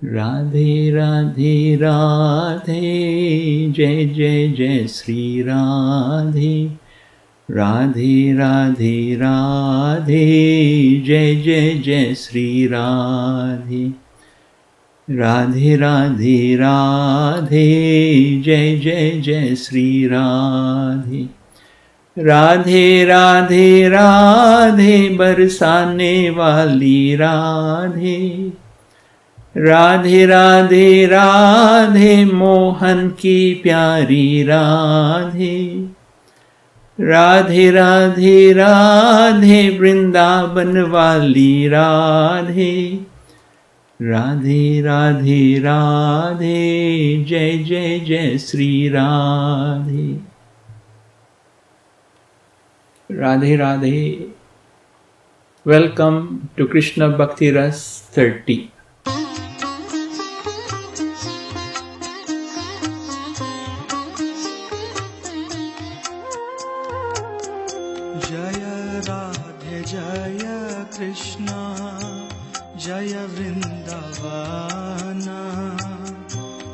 Radhe Radhe Radhe, Jai Jai Jai Sri Radhe. Radhe Radhe Radhe, Jai Jai Jai Sri Radhe. Radhe Radhe Radhe, Jai Jai Jai Sri Radhe. Radhe Radhe Radhe, बरसाने वाली राधे. राधे राधे राधे, मोहन की प्यारी राधे. राधे राधे राधे, वृंदावन वाली राधे. राधे राधे राधे, जय जय जय Shri Radhe. Radhe Radhe. Welcome to Krishna Bhakti Ras 30. Jaya Radhe Jaya Krishna Jaya Vrindavana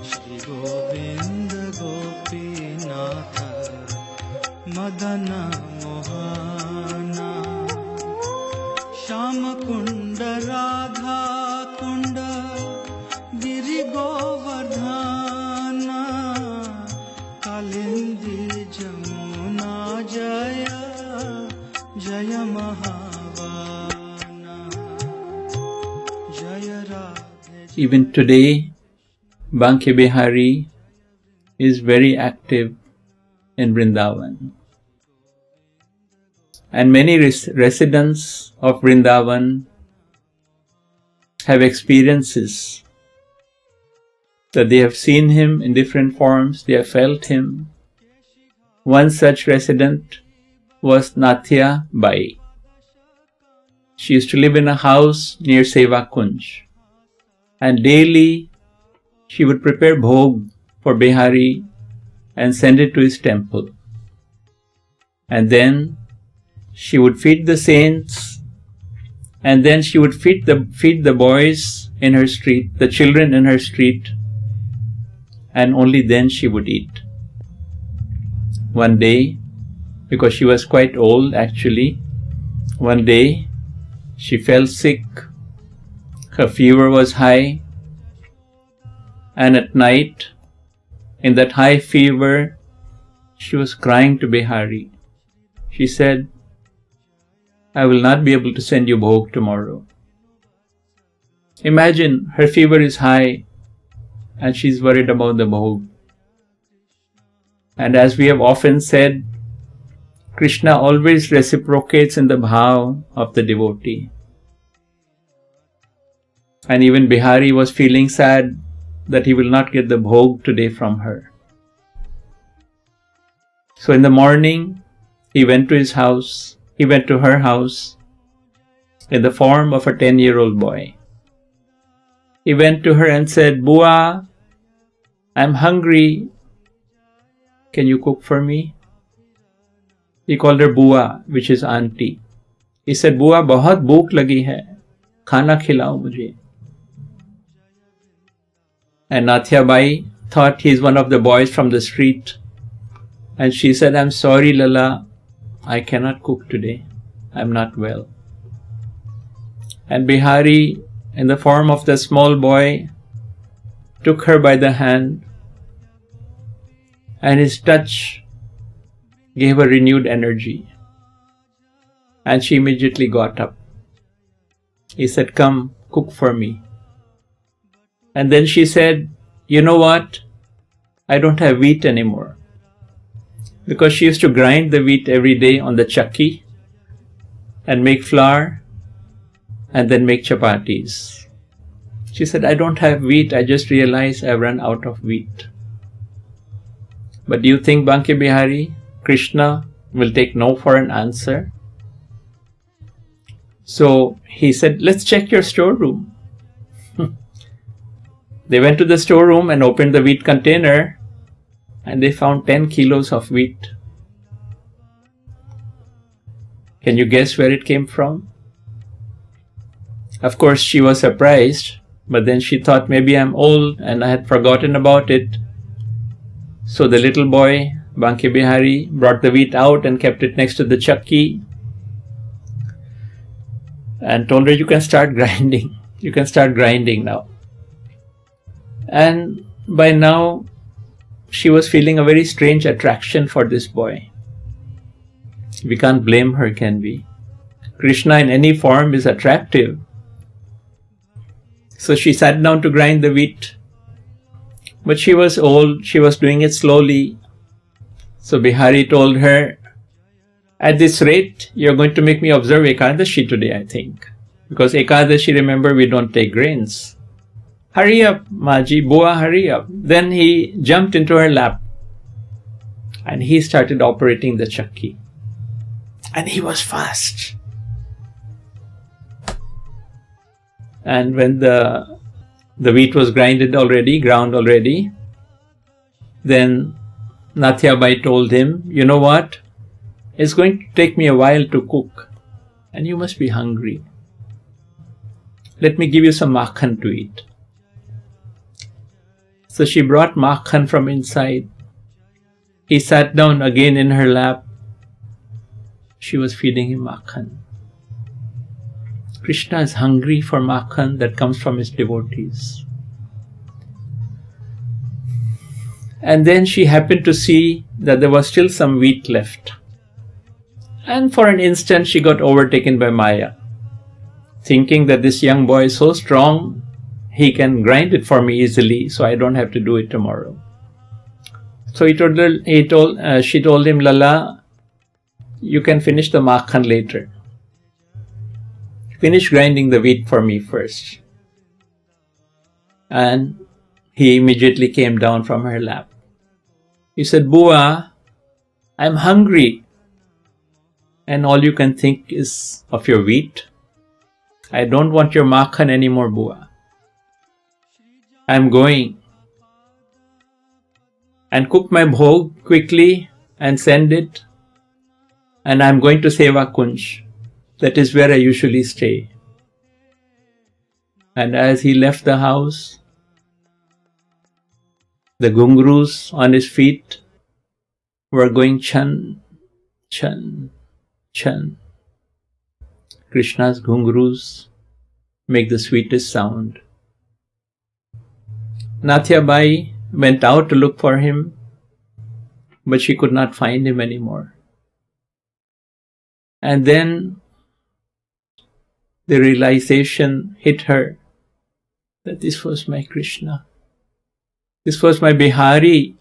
Shri Govinda Gopinatha Madana Mohana Shama Kunda Radha Kunda Giri Govardhana Kalindi Jamuna Jaya Jaya Mahavana Jaya Radhe. Even today, Banke Behari is very active in Vrindavan. And many residents of Vrindavan have experiences that they have seen him in different forms, they have felt him. One such resident was Nathya Bai. She used to live in a house near Seva Kunj, and daily she would prepare bhog for Behari and send it to his temple. And then she would feed the saints, and then she would feed the boys in her street, the children in her street, and only then she would eat. One day, because she was quite old actually, one day she fell sick, her fever was high, and at night, in that high fever, she was crying to Behari. She said, I will not be able to send you bhog tomorrow. Imagine, her fever is high and she's worried about the bhog. And as we have often said, Krishna always reciprocates in the bhav of the devotee. And even Behari was feeling sad that he will not get the bhog today from her. So in the morning, he went to her house in the form of a 10-year-old boy. He went to her and said, Bua, I'm hungry. Can you cook for me? He called her Bua, which is auntie. He said, Bua, बहुत भूख लगी है, खाना खिलाओ मुझे. And Nathya Bai thought he's one of the boys from the street. And she said, I'm sorry, Lala, I cannot cook today. I'm not well. And Behari, in the form of the small boy, took her by the hand, and his touch gave her renewed energy. And she immediately got up. He said, come, cook for me. And then she said, you know what? I don't have wheat anymore. Because she used to grind the wheat every day on the chakki and make flour and then make chapatis. She said, I don't have wheat. I just realized I've run out of wheat. But do you think, Banke Behari, Krishna will take no for an answer? So he said, let's check your storeroom. They went to the storeroom and opened the wheat container, and they found 10 kilos of wheat. Can you guess where it came from? Of course, she was surprised But then she thought maybe I'm old and I had forgotten about it. So the little boy, Banke Behari, brought the wheat out and kept it next to the chakki and told her, you can start grinding. You can start grinding now. And by now, she was feeling a very strange attraction for this boy. We can't blame her, can we? Krishna in any form is attractive. So she sat down to grind the wheat. But she was old, she was doing it slowly. So Behari told her, at this rate, you're going to make me observe Ekadashi today, I think. Because Ekadashi, remember, we don't take grains. Hurry up, Maji, Bua, hurry up. Then he jumped into her lap and he started operating the chakki. And he was fast. And when the wheat was ground already, then Natyabai told him, you know what? It's going to take me a while to cook and you must be hungry. Let me give you some makhan to eat. So she brought makhan from inside. He sat down again in her lap. She was feeding him makhan. Krishna is hungry for makhan that comes from his devotees. And then she happened to see that there was still some wheat left. And for an instant she got overtaken by Maya, thinking that this young boy is so strong, he can grind it for me easily, so I don't have to do it tomorrow. So she told him, Lala, you can finish the makhan later. Finish grinding the wheat for me first. And he immediately came down from her lap. He said, Bua, I'm hungry. And all you can think is of your wheat. I don't want your makhan anymore, Bua. I'm going. And cook my bhog quickly and send it. And I'm going to Seva Kunj. That is where I usually stay. And as he left the house, the gungrus on his feet were going chan, chan, chan. Krishna's gungrus make the sweetest sound. Natyabai went out to look for him, but she could not find him anymore. And then the realization hit her that this was my Krishna. This was my Behari.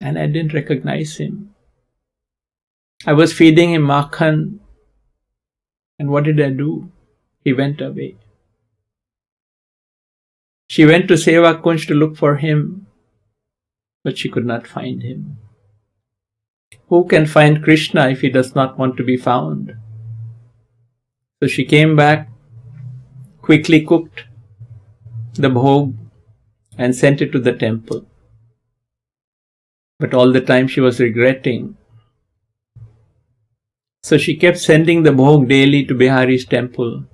And I didn't recognize him. I was feeding him makhan. And what did I do? He went away. She went to Seva Kunj to look for him, but she could not find him. Who can find Krishna if he does not want to be found? So she came back, quickly cooked the bhog and sent it to the temple. But all the time she was regretting. So she kept sending the bhog daily to Behari's temple.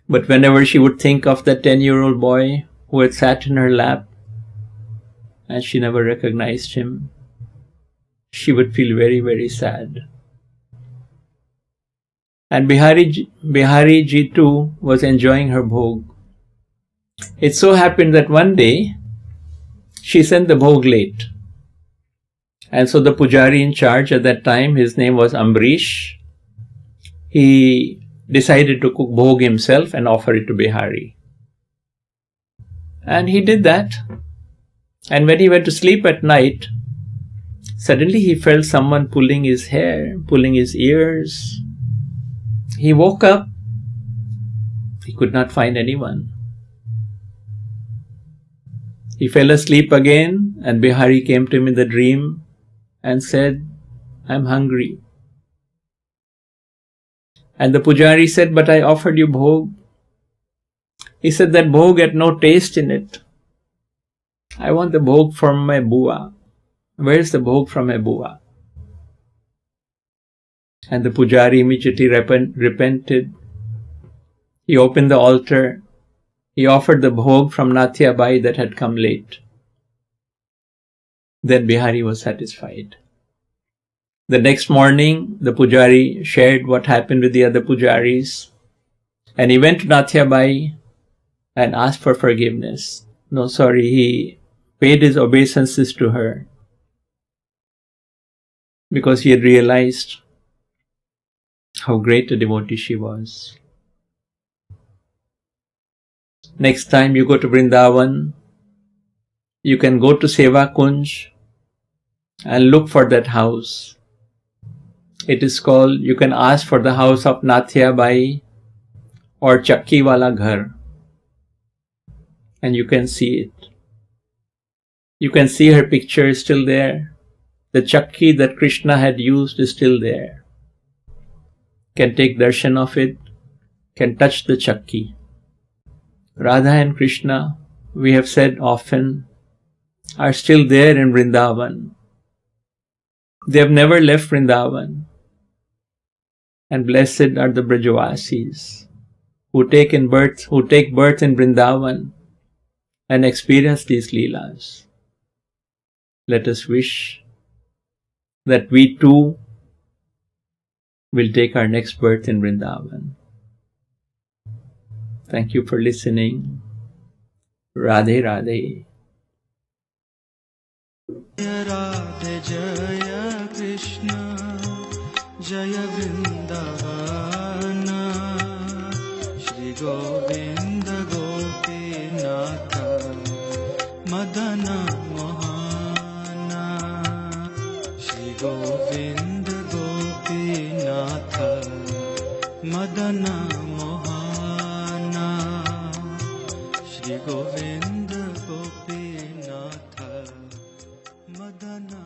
But whenever she would think of that 10-year-old boy who had sat in her lap and she never recognized him, she would feel very, very sad. And Behari ji too was enjoying her bhog. It so happened that one day she sent the bhog late. And so the pujari in charge at that time, his name was Ambrish, he decided to cook bhog himself and offer it to Behari. And he did that. And when he went to sleep at night, suddenly he felt someone pulling his hair, pulling his ears. He woke up. He could not find anyone. He fell asleep again, and Behari came to him in the dream and said, I'm hungry. And the pujari said, but I offered you bhog. He said, that bhog had no taste in it. I want the bhog from my bua. Where is the bhog from my bua? And the pujari immediately repented He opened the altar. He offered the bhog from Natyabai that had come late. Then Bihari was satisfied. The next morning, the pujari shared what happened with the other pujaris, and he went to Natyabai and asked for forgiveness. No, sorry, he paid his obeisances to her because he had realized how great a devotee she was. Next time you go to Vrindavan, you can go to Seva Kunj and look for that house. It is called, you can ask for the house of Nathya Bai or Chakki Wala Ghar, and you can see it. You can see her picture is still there. The Chakki that Krishna had used is still there. Can take darshan of it, can touch the Chakki. Radha and Krishna, we have said often, are still there in Vrindavan. They have never left Vrindavan. And blessed are the Brajavasis who take birth in Vrindavan and experience these Leelas. Let us wish that we too will take our next birth in Vrindavan. Thank you for listening. Radhe Radhe. Radhe Jaya Krishna Jaya Vrindavana Shri Govinda Gopinatha Madana Mohana Shri Govinda Gopinatha Madana Mohana Shri Govinda Gopinatha Madana